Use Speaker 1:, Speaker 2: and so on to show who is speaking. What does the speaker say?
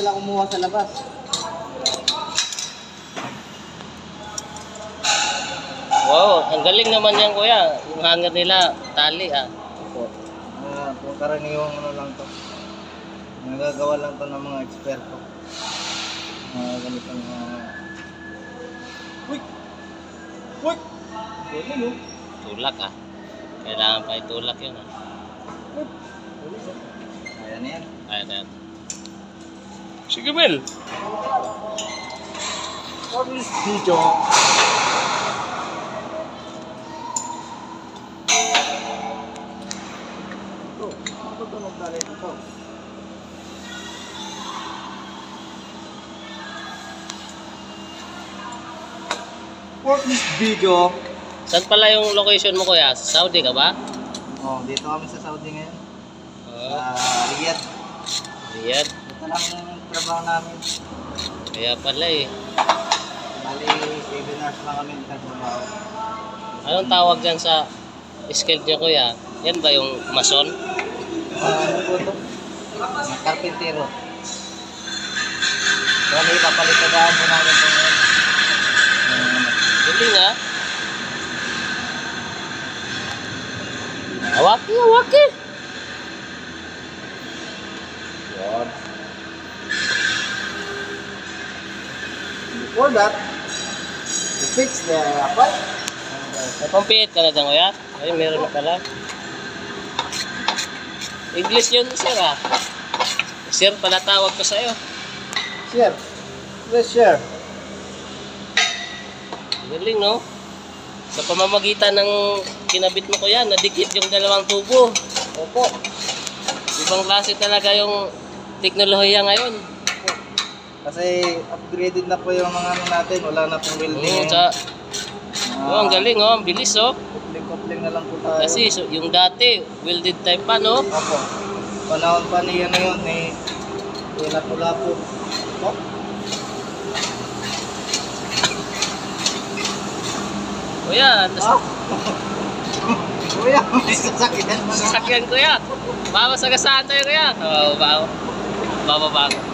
Speaker 1: sila kumuha sa labas.
Speaker 2: Wow, ang galing naman yan kuya. Yung hanger nila, tali ah.
Speaker 1: Opo. Kung karaniwang ano lang to. Nagagawa lang to ng mga eksperto. Ganitong Uy! Uy! Galing oh.
Speaker 2: Tulak ah. Kailangan pa itulak yun ah.
Speaker 1: Ayan na yan.
Speaker 2: Ayan, ayan. Sige Mel.
Speaker 1: For this video, tutunog na rin ito. For this video,
Speaker 2: Saan pala yung location mo kuya? Sa Saudi ka ba?
Speaker 1: dito kami sa Saudi ngayon.
Speaker 2: Oo.
Speaker 1: Riyadh.
Speaker 2: Riyadh.
Speaker 1: Ito lang yung trabaho namin.
Speaker 2: Kaya pala eh.
Speaker 1: Bali, 7 hours lang kami nagtrabaho.
Speaker 2: Anong tawag dyan sa skill niya kuya? Yan ba yung mason?
Speaker 1: Ano po ito? Carpintero. Bali, papalitadaan po namin ito ngayon.
Speaker 2: Galing ah. Awaki, awaki.
Speaker 1: Yun. Before that, to fix the pipe.
Speaker 2: May pampihit ka na dyan kuya? Ay, meron na pala. English yun sir ah. Sir pala tawag ko sa'yo.
Speaker 1: Share. Let's share.
Speaker 2: Galing no? Sa pamamagitan ng kinabit mo kuya, nadikit yung dalawang tubo.
Speaker 1: Opo.
Speaker 2: Ibang klase talaga yung teknolohiya ngayon.
Speaker 1: Kasi upgraded na po yung mga ano natin. Wala na pong welding.
Speaker 2: Ang galing oh, ang bilis oh.
Speaker 1: Kupling-kupling na lang po tayo.
Speaker 2: Kasi yung dati, welded type pa no?
Speaker 1: Opo. Panahon pa niya na yun eh. Lapo-lapo. Oh.
Speaker 2: Kuya,
Speaker 1: Kuya, may sasakyan.
Speaker 2: sasakyan kuya. Baka sagasaan tayo kuya. Oo, baka. Bababa ko.